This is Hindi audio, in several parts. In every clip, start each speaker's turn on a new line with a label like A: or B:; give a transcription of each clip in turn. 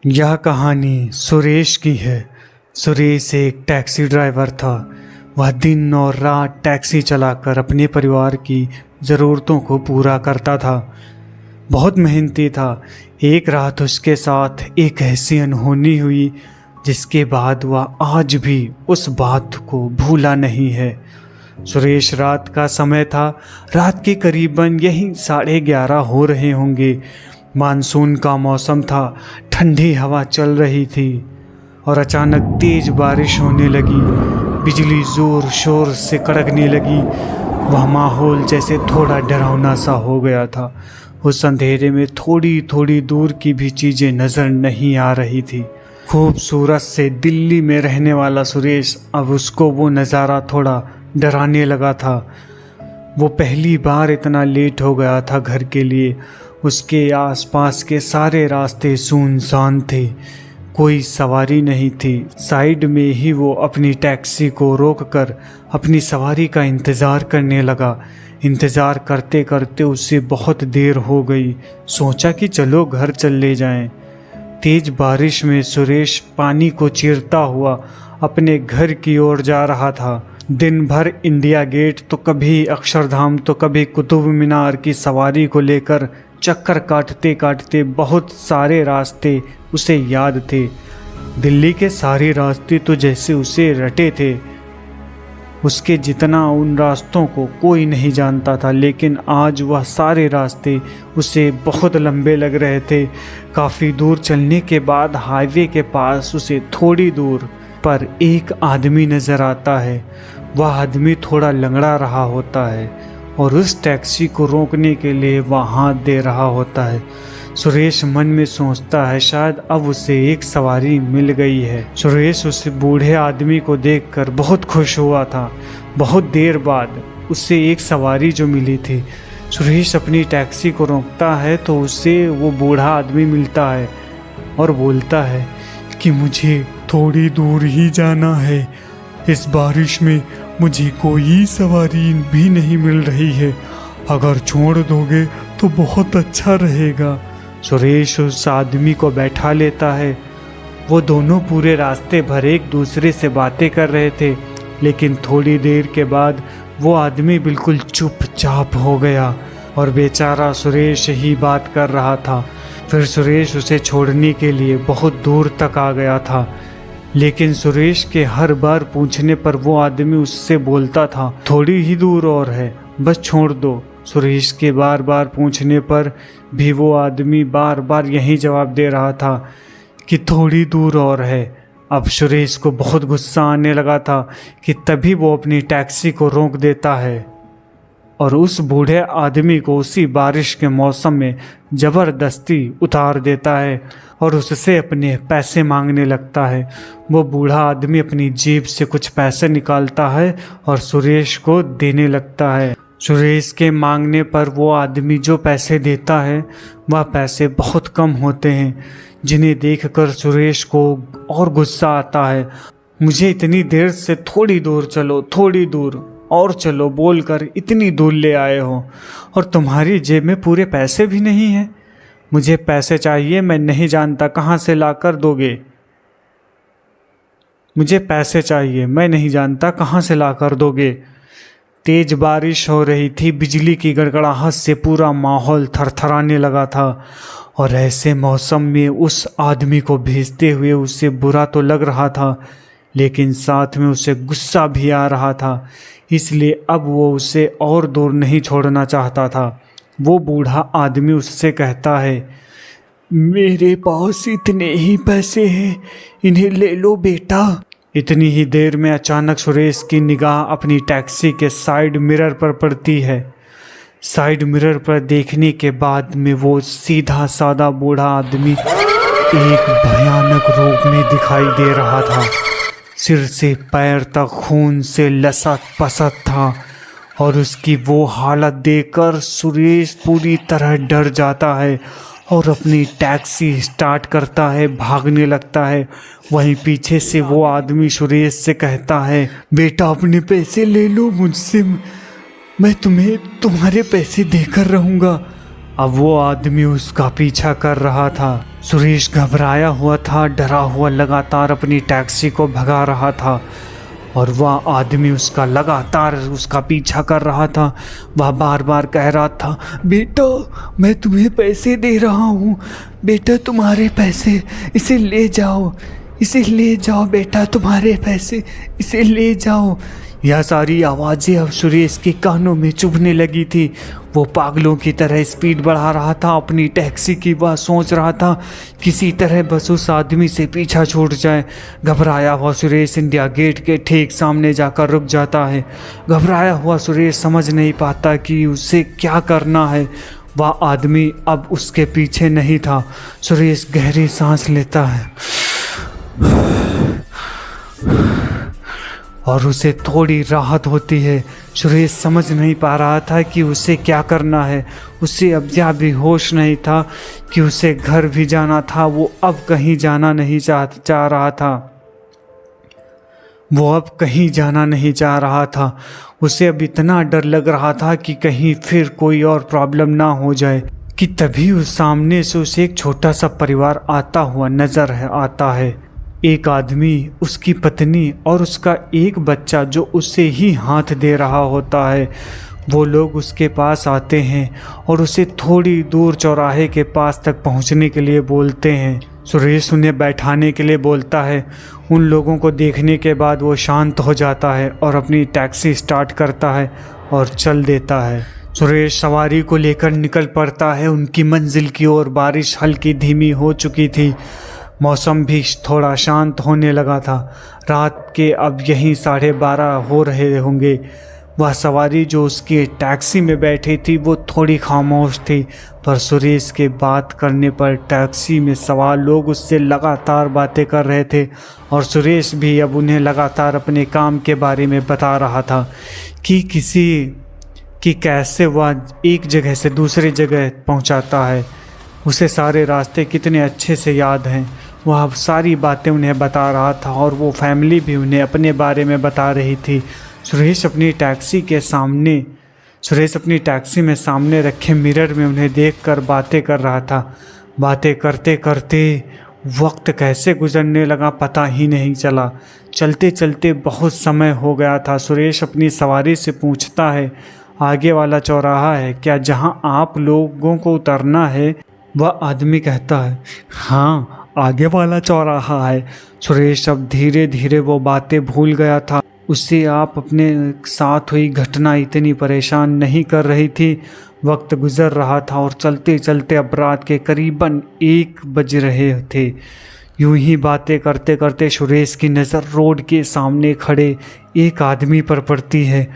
A: यह कहानी सुरेश की है। सुरेश एक टैक्सी ड्राइवर था। वह दिन और रात टैक्सी चलाकर अपने परिवार की ज़रूरतों को पूरा करता था। बहुत मेहनती था। एक रात उसके साथ एक ऐसी अनहोनी हुई जिसके बाद वह आज भी उस बात को भूला नहीं है। सुरेश, रात का समय था। रात के करीबन यही 11:30 हो रहे होंगे। मानसून का मौसम था। ठंडी हवा चल रही थी और अचानक तेज बारिश होने लगी। बिजली जोर शोर से कड़कने लगी। वह माहौल जैसे थोड़ा डरावना सा हो गया था। उस अंधेरे में थोड़ी थोड़ी दूर की भी चीज़ें नज़र नहीं आ रही थी। खूबसूरत से दिल्ली में रहने वाला सुरेश, अब उसको वो नज़ारा थोड़ा डराने लगा था। वो पहली बार इतना लेट हो गया था घर के लिए। उसके आसपास के सारे रास्ते सुनसान थे। कोई सवारी नहीं थी। साइड में ही वो अपनी टैक्सी को रोककर अपनी सवारी का इंतज़ार करने लगा। इंतज़ार करते करते उसे बहुत देर हो गई। सोचा कि चलो घर चले जाएं। तेज बारिश में सुरेश पानी को चीरता हुआ अपने घर की ओर जा रहा था। दिन भर इंडिया गेट तो कभी अक्षरधाम तो कभी कुतुब मीनार की सवारी को लेकर चक्कर काटते काटते बहुत सारे रास्ते उसे याद थे। दिल्ली के सारे रास्ते तो जैसे उसे रटे थे। उसके जितना उन रास्तों को कोई नहीं जानता था, लेकिन आज वह सारे रास्ते उसे बहुत लंबे लग रहे थे। काफ़ी दूर चलने के बाद हाईवे के पास उसे थोड़ी दूर पर एक आदमी नज़र आता है। वह आदमी थोड़ा लंगड़ा रहा होता है और उस टैक्सी को रोकने के लिए वह हाथ दे रहा होता है। सुरेश मन में सोचता है शायद अब उसे एक सवारी मिल गई है। सुरेश उस बूढ़े आदमी को देखकर बहुत खुश हुआ था। बहुत देर बाद उसे एक सवारी जो मिली थी। सुरेश अपनी टैक्सी को रोकता है तो उसे वो बूढ़ा आदमी मिलता है और बोलता है कि मुझे थोड़ी दूर ही जाना है। इस बारिश में मुझे कोई सवारी भी नहीं मिल रही है। अगर छोड़ दोगे तो बहुत अच्छा रहेगा। सुरेश उस आदमी को बैठा लेता है। वो दोनों पूरे रास्ते भर एक दूसरे से बातें कर रहे थे, लेकिन थोड़ी देर के बाद वो आदमी बिल्कुल चुपचाप हो गया और बेचारा सुरेश ही बात कर रहा था। फिर सुरेश उसे छोड़ने के लिए बहुत दूर तक आ गया था, लेकिन सुरेश के हर बार पूछने पर वो आदमी उससे बोलता था थोड़ी ही दूर और है, बस छोड़ दो। सुरेश के बार बार पूछने पर भी वो आदमी बार बार यही जवाब दे रहा था कि थोड़ी दूर और है। अब सुरेश को बहुत गुस्सा आने लगा था कि तभी वो अपनी टैक्सी को रोक देता है और उस बूढ़े आदमी को उसी बारिश के मौसम में ज़बरदस्ती उतार देता है और उससे अपने पैसे मांगने लगता है। वो बूढ़ा आदमी अपनी जेब से कुछ पैसे निकालता है और सुरेश को देने लगता है। सुरेश के मांगने पर वो आदमी जो पैसे देता है वह पैसे बहुत कम होते हैं, जिन्हें देखकर सुरेश को और गुस्सा आता है। मुझे इतनी देर से थोड़ी दूर चलो, थोड़ी दूर और चलो बोलकर इतनी दूर ले आए हो और तुम्हारी जेब में पूरे पैसे भी नहीं हैं। मुझे पैसे चाहिए, मैं नहीं जानता कहाँ से ला कर दोगे। मुझे पैसे चाहिए, मैं नहीं जानता कहाँ से ला कर दोगे। तेज बारिश हो रही थी। बिजली की गड़गड़ाहट से पूरा माहौल थरथराने लगा था और ऐसे मौसम में उस आदमी को भेजते हुए उसे बुरा तो लग रहा था, लेकिन साथ में उसे गुस्सा भी आ रहा था। इसलिए अब वो उसे और दूर नहीं छोड़ना चाहता था। वो बूढ़ा आदमी उससे कहता है, मेरे पास इतने ही पैसे हैं, इन्हें ले लो बेटा। इतनी ही देर में अचानक सुरेश की निगाह अपनी टैक्सी के साइड मिरर पर पड़ती है। साइड मिरर पर देखने के बाद में वो सीधा साधा बूढ़ा आदमी एक भयानक रूप में दिखाई दे रहा था। सिर से पैर तक खून से लसक पसक था और उसकी वो हालत देखकर सुरेश पूरी तरह डर जाता है और अपनी टैक्सी स्टार्ट करता है, भागने लगता है। वहीं पीछे से वो आदमी सुरेश से कहता है, बेटा अपने पैसे ले लो मुझसे, मैं तुम्हें तुम्हारे पैसे देकर रहूँगा। अब वो आदमी उसका पीछा कर रहा था। सुरेश घबराया हुआ था, डरा हुआ लगातार अपनी टैक्सी को भगा रहा था और वह आदमी उसका लगातार उसका पीछा कर रहा था। वह बार बार कह रहा था, बेटा मैं तुम्हें पैसे दे रहा हूँ, बेटा तुम्हारे पैसे, इसे ले जाओ, इसे ले जाओ बेटा, तुम्हारे पैसे, इसे ले जाओ। यह सारी आवाज़ें अब सुरेश के कानों में चुभने लगी थी। वो पागलों की तरह स्पीड बढ़ा रहा था अपनी टैक्सी की। वह सोच रहा था किसी तरह बस उस आदमी से पीछा छूट जाए। घबराया हुआ सुरेश इंडिया गेट के ठीक सामने जाकर रुक जाता है। घबराया हुआ सुरेश समझ नहीं पाता कि उसे क्या करना है। वह आदमी अब उसके पीछे नहीं था। सुरेश गहरी सांस लेता है और उसे थोड़ी राहत होती है। सुरेश समझ नहीं पा रहा था कि उसे क्या करना है। उसे अब यह भी होश नहीं था कि उसे घर भी जाना था। वो अब कहीं जाना नहीं चाह रहा था। वो अब कहीं जाना नहीं चाह रहा था। उसे अब इतना डर लग रहा था कि कहीं फिर कोई और प्रॉब्लम ना हो जाए कि तभी उस सामने से उसे एक छोटा सा परिवार आता हुआ नजर आता है। एक आदमी, उसकी पत्नी और उसका एक बच्चा जो उसे ही हाथ दे रहा होता है। वो लोग उसके पास आते हैं और उसे थोड़ी दूर चौराहे के पास तक पहुंचने के लिए बोलते हैं। सुरेश उन्हें बैठाने के लिए बोलता है। उन लोगों को देखने के बाद वो शांत हो जाता है और अपनी टैक्सी स्टार्ट करता है और चल देता है। सुरेश सवारी को लेकर निकल पड़ता है उनकी मंजिल की ओर। बारिश हल्की धीमी हो चुकी थी। मौसम भी थोड़ा शांत होने लगा था। रात के अब यहीं 12:30 हो रहे होंगे। वह सवारी जो उसकी टैक्सी में बैठी थी वो थोड़ी खामोश थी, पर सुरेश के बात करने पर टैक्सी में सवार लोग उससे लगातार बातें कर रहे थे और सुरेश भी अब उन्हें लगातार अपने काम के बारे में बता रहा था कि कैसे वह एक जगह से दूसरी जगह पहुंचाता है। उसे सारे रास्ते कितने अच्छे से याद हैं। वह सारी बातें उन्हें बता रहा था और वो फैमिली भी उन्हें अपने बारे में बता रही थी। सुरेश अपनी टैक्सी में सामने रखे मिरर में उन्हें देखकर बातें कर रहा था। बातें करते करते वक्त कैसे गुजरने लगा पता ही नहीं चला। चलते चलते बहुत समय हो गया था। सुरेश अपनी सवारी से पूछता है, आगे वाला चौराहा है क्या जहाँ आप लोगों को उतरना है? वह आदमी कहता है, हाँ आगे वाला चौराहा है। सुरेश अब धीरे धीरे वो बातें भूल गया था। उससे आप अपने साथ हुई घटना इतनी परेशान नहीं कर रही थी। वक्त गुजर रहा था और चलते चलते अब रात के करीबन 1 बज रहे थे। यूं ही बातें करते करते सुरेश की नज़र रोड के सामने खड़े एक आदमी पर पड़ती है।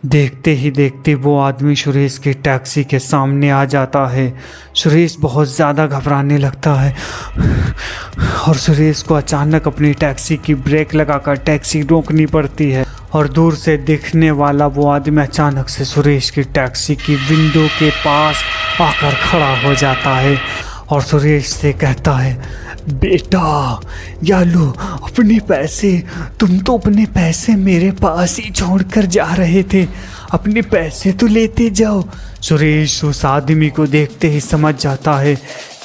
A: देखते ही देखते वो आदमी सुरेश की टैक्सी के सामने आ जाता है। सुरेश बहुत ज़्यादा घबराने लगता है और सुरेश को अचानक अपनी टैक्सी की ब्रेक लगाकर टैक्सी रोकनी पड़ती है और दूर से दिखने वाला वो आदमी अचानक से सुरेश की टैक्सी की विंडो के पास आकर खड़ा हो जाता है और सुरेश से कहता है, बेटा या लो अपने पैसे, तुम तो अपने पैसे मेरे पास ही छोड़कर जा रहे थे, अपने पैसे तो लेते जाओ। सुरेश उस आदमी को देखते ही समझ जाता है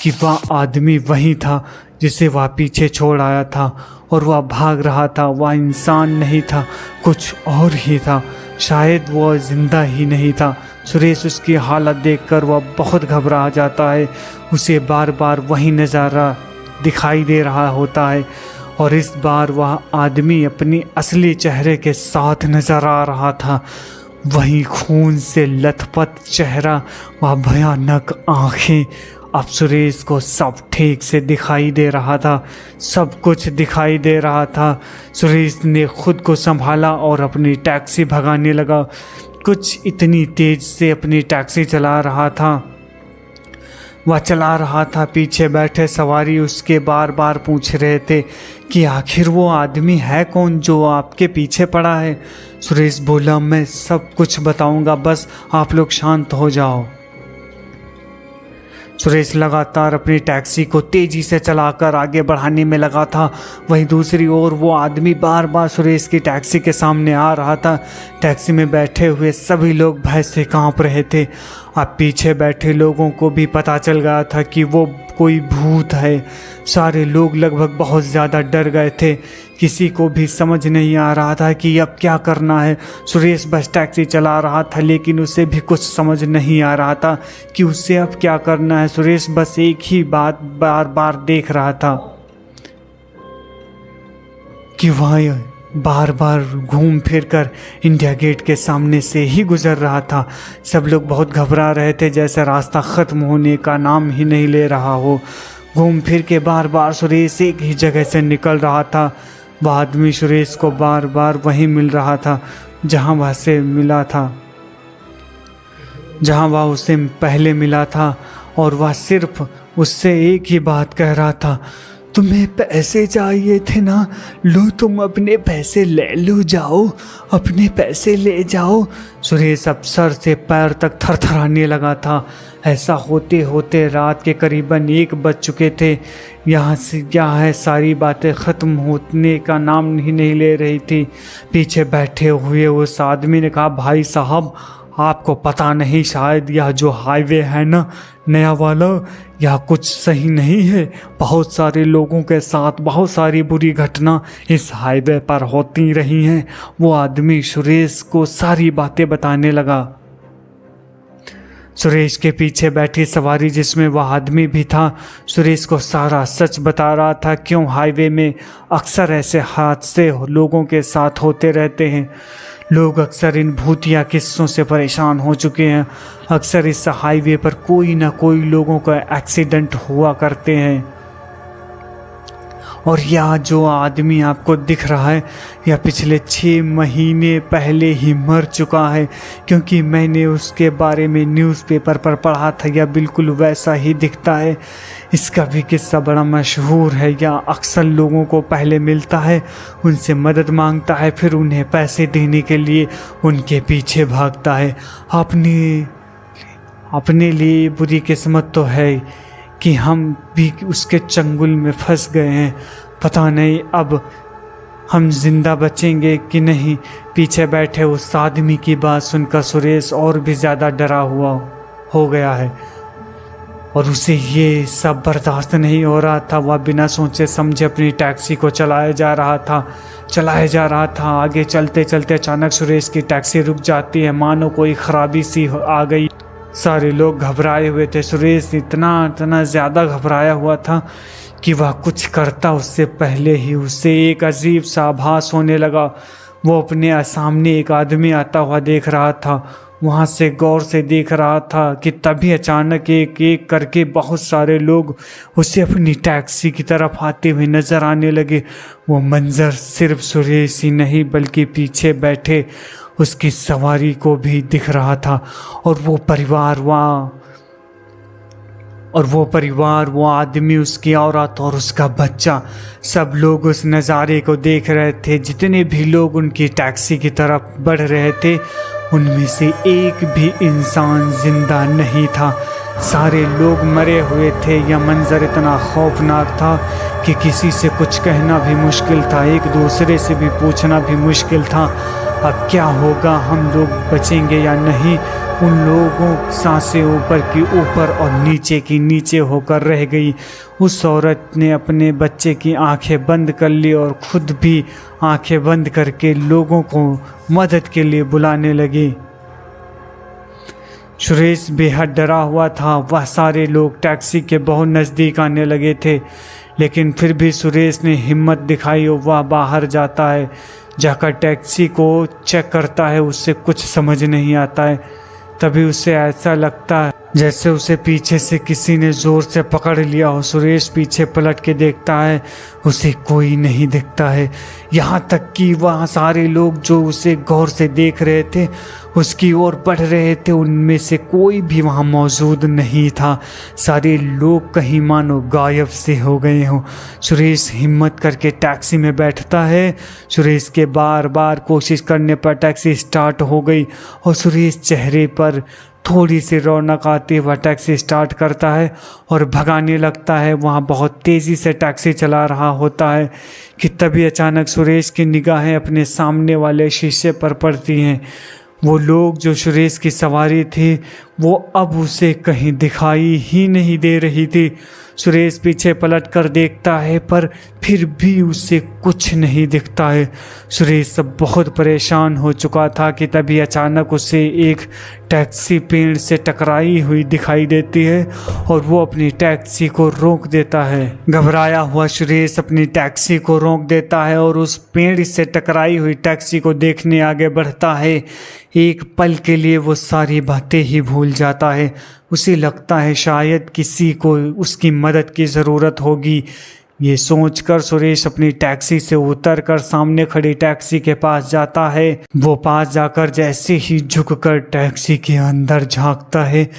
A: कि वह आदमी वही था जिसे वह पीछे छोड़ आया था और वह भाग रहा था। वह इंसान नहीं था, कुछ और ही था। शायद वह जिंदा ही नहीं था। सुरेश उसकी हालत देखकर वह बहुत घबरा जाता है। उसे बार बार वही नज़ारा दिखाई दे रहा होता है और इस बार वह आदमी अपनी असली चेहरे के साथ नज़र आ रहा था। वही खून से लथपथ चेहरा, वह भयानक आँखें। अब सुरेश को सब ठीक से दिखाई दे रहा था, सब कुछ दिखाई दे रहा था। सुरेश ने खुद को संभाला और अपनी टैक्सी भगाने लगा। कुछ इतनी तेज से अपनी टैक्सी चला रहा था, पीछे बैठे सवारी उसके बार बार पूछ रहे थे कि आखिर वो आदमी है कौन जो आपके पीछे पड़ा है। सुरेश बोला, मैं सब कुछ बताऊंगा, बस आप लोग शांत हो जाओ। सुरेश लगातार अपनी टैक्सी को तेजी से चलाकर आगे बढ़ाने में लगा था। वहीं दूसरी ओर वो आदमी बार बार सुरेश की टैक्सी के सामने आ रहा था। टैक्सी में बैठे हुए सभी लोग भय से कांप रहे थे। अब पीछे बैठे लोगों को भी पता चल गया था कि वो कोई भूत है। सारे लोग लगभग बहुत ज़्यादा डर गए थे। किसी को भी समझ नहीं आ रहा था कि अब क्या करना है। सुरेश बस टैक्सी चला रहा था, लेकिन उसे भी कुछ समझ नहीं आ रहा था कि उसे अब क्या करना है। सुरेश बस एक ही बात बार बार देख रहा था कि वह बार बार घूम फिर कर इंडिया गेट के सामने से ही गुजर रहा था। सब लोग बहुत घबरा रहे थे, जैसे रास्ता ख़त्म होने का नाम ही नहीं ले रहा हो। घूम फिर के बार बार सुरेश एक ही जगह से निकल रहा था। वह आदमी सुरेश को बार बार वहीं मिल रहा था जहां वह से मिला था, जहां वह उससे पहले मिला था, और वह सिर्फ उससे एक ही बात कह रहा था, तुम्हें पैसे चाहिए थे ना, लो तुम अपने पैसे ले लो, जाओ अपने पैसे ले जाओ। सुरेश अब सर से पैर तक थरथराने लगा था। ऐसा होते होते रात के करीबन 1 बज चुके थे। यहाँ से क्या है, सारी बातें ख़त्म होने का नाम ही नहीं ले रही थी। पीछे बैठे हुए उस आदमी ने कहा, भाई साहब आपको पता नहीं, शायद यह जो हाईवे है ना नया वाला, यह कुछ सही नहीं है। बहुत सारे लोगों के साथ बहुत सारी बुरी घटना इस हाईवे पर होती रही हैं। वो आदमी सुरेश को सारी बातें बताने लगा। सुरेश के पीछे बैठी सवारी जिसमें वह आदमी भी था, सुरेश को सारा सच बता रहा था। क्यों हाईवे में अक्सर ऐसे हादसे लोगों के साथ होते रहते हैं। लोग अक्सर इन भूतिया किस्सों से परेशान हो चुके हैं। अक्सर इस हाईवे पर कोई ना कोई लोगों का एक्सीडेंट हुआ करते हैं। और यह जो आदमी आपको दिख रहा है, यह पिछले 6 महीने पहले ही मर चुका है, क्योंकि मैंने उसके बारे में न्यूज़पेपर पर पढ़ा था। यह बिल्कुल वैसा ही दिखता है। इसका भी किस्सा बड़ा मशहूर है। यह अक्सर लोगों को पहले मिलता है, उनसे मदद मांगता है, फिर उन्हें पैसे देने के लिए उनके पीछे भागता है। अपने लिए बुरी किस्मत तो है कि हम भी उसके चंगुल में फंस गए हैं। पता नहीं अब हम जिंदा बचेंगे कि नहीं। पीछे बैठे उस आदमी की बात सुनकर सुरेश और भी ज़्यादा डरा हुआ हो गया है, और उसे ये सब बर्दाश्त नहीं हो रहा था। वह बिना सोचे समझे अपनी टैक्सी को चलाया जा रहा था। आगे चलते चलते अचानक सुरेश की टैक्सी रुक जाती है, मानो कोई खराबी सी आ गई। सारे लोग घबराए हुए थे। सुरेश इतना ज़्यादा घबराया हुआ था कि वह कुछ करता उससे पहले ही उसे एक अजीब सा आभास होने लगा। वो अपने सामने एक आदमी आता हुआ देख रहा था। वहाँ से गौर से देख रहा था कि तभी अचानक एक एक करके बहुत सारे लोग उसे अपनी टैक्सी की तरफ आते हुए नज़र आने लगे। वो मंजर सिर्फ सुरेश ही नहीं बल्कि पीछे बैठे उसकी सवारी को भी दिख रहा था। और वो परिवार, वो आदमी, उसकी औरत और उसका बच्चा, सब लोग उस नज़ारे को देख रहे थे। जितने भी लोग उनकी टैक्सी की तरफ बढ़ रहे थे, उनमें से एक भी इंसान जिंदा नहीं था। सारे लोग मरे हुए थे। यह मंजर इतना खौफनाक था कि किसी से कुछ कहना भी मुश्किल था, एक दूसरे से भी पूछना भी मुश्किल था। अब क्या होगा, हम लोग बचेंगे या नहीं। उन लोगों सांसें ऊपर की ऊपर और नीचे की नीचे होकर रह गई। उस औरत ने अपने बच्चे की आंखें बंद कर ली और खुद भी आंखें बंद करके लोगों को मदद के लिए बुलाने लगी। सुरेश बेहद डरा हुआ था। वह सारे लोग टैक्सी के बहुत नज़दीक आने लगे थे, लेकिन फिर भी सुरेश ने हिम्मत दिखाई और वह बाहर जाता है, जाकर टैक्सी को चेक करता है। उससे कुछ समझ नहीं आता है। तभी उसे ऐसा लगता है जैसे उसे पीछे से किसी ने ज़ोर से पकड़ लिया हो। सुरेश पीछे पलट के देखता है, उसे कोई नहीं दिखता है। यहाँ तक कि वहाँ सारे लोग जो उसे गौर से देख रहे थे, उसकी ओर बढ़ रहे थे, उनमें से कोई भी वहाँ मौजूद नहीं था। सारे लोग कहीं मानो गायब से हो गए हों। सुरेश हिम्मत करके टैक्सी में बैठता है। सुरेश के बार बार कोशिश करने पर टैक्सी स्टार्ट हो गई और सुरेश चेहरे पर थोड़ी सी रौनक आती वह टैक्सी स्टार्ट करता है और भगाने लगता है। वहाँ बहुत तेज़ी से टैक्सी चला रहा होता है कि तभी अचानक सुरेश की निगाहें अपने सामने वाले शीशे पर पड़ती हैं। वो लोग जो सुरेश की सवारी थी वो अब उसे कहीं दिखाई ही नहीं दे रही थी। सुरेश पीछे पलट कर देखता है पर फिर भी उसे कुछ नहीं दिखता है। सुरेश सब बहुत परेशान हो चुका था कि तभी अचानक उसे एक टैक्सी पेड़ से टकराई हुई दिखाई देती है और वो अपनी टैक्सी को रोक देता है। घबराया हुआ सुरेश अपनी टैक्सी को रोक देता है और उस पेड़ से टकराई हुई टैक्सी को देखने आगे बढ़ता है। एक पल के लिए वो सारी बातें ही भूल जाता है। उसे लगता है शायद किसी को उसकी मदद की ज़रूरत होगी। ये सोचकर सुरेश अपनी टैक्सी से उतरकर सामने खड़ी टैक्सी के पास जाता है। वो पास जाकर जैसे ही झुककर टैक्सी के अंदर झांकता है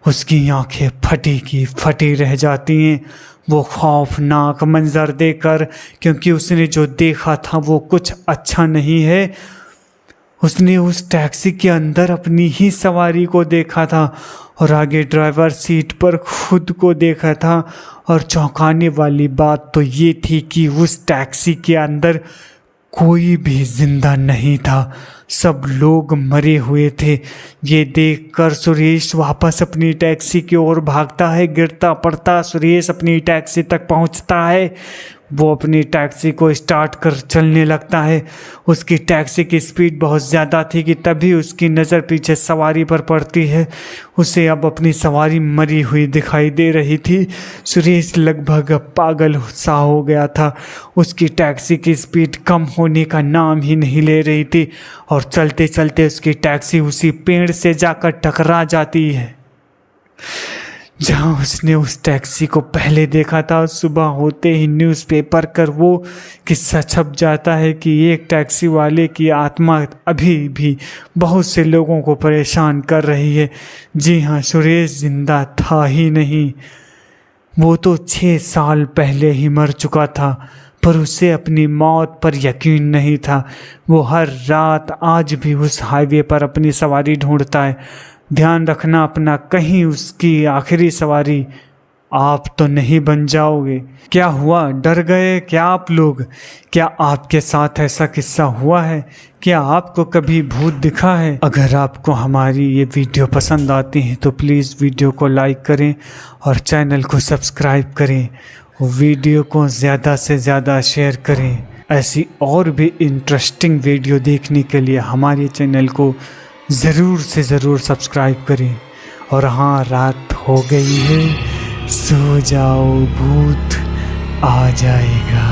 A: उसकी आंखें फटी की फटी रह जाती हैं। वो खौफनाक मंजर देखकर, क्योंकि उसने जो देखा था वो कुछ अच्छा नहीं है। उसने उस टैक्सी के अंदर अपनी ही सवारी को देखा था और आगे ड्राइवर सीट पर खुद को देखा था। और चौंकाने वाली बात तो ये थी कि उस टैक्सी के अंदर कोई भी जिंदा नहीं था, सब लोग मरे हुए थे। ये देखकर सुरेश वापस अपनी टैक्सी की ओर भागता है। गिरता पड़ता सुरेश अपनी टैक्सी तक पहुंचता है। वो अपनी टैक्सी को स्टार्ट कर चलने लगता है। उसकी टैक्सी की स्पीड बहुत ज़्यादा थी कि तभी उसकी नज़र पीछे सवारी पर पड़ती है। उसे अब अपनी सवारी मरी हुई दिखाई दे रही थी। सुरेश लगभग पागल सा हो गया था। उसकी टैक्सी की स्पीड कम होने का नाम ही नहीं ले रही थी और चलते चलते उसकी टैक्सी उसी पेड़ से जाकर टकरा जाती है जहां उसने उस टैक्सी को पहले देखा था। सुबह होते ही न्यूज़पेपर पर वो किस्सा छप जाता है कि एक टैक्सी वाले की आत्मा अभी भी बहुत से लोगों को परेशान कर रही है। जी हाँ, सुरेश जिंदा था ही नहीं, वो तो 6 साल पहले ही मर चुका था, पर उसे अपनी मौत पर यकीन नहीं था। वो हर रात आज भी उस हाईवे पर अपनी सवारी ढूंढता है। ध्यान रखना अपना, कहीं उसकी आखिरी सवारी आप तो नहीं बन जाओगे। क्या हुआ, डर गए क्या आप लोग? क्या आपके साथ ऐसा किस्सा हुआ है? क्या आपको कभी भूत दिखा है? अगर आपको हमारी ये वीडियो पसंद आती है तो प्लीज़ वीडियो को लाइक करें और चैनल को सब्सक्राइब करें। वीडियो को ज़्यादा से ज़्यादा शेयर करें। ऐसी और भी इंटरेस्टिंग वीडियो देखने के लिए हमारे चैनल को ज़रूर से ज़रूर सब्सक्राइब करें। और हाँ, रात हो गई है, सो जाओ, भूत आ जाएगा।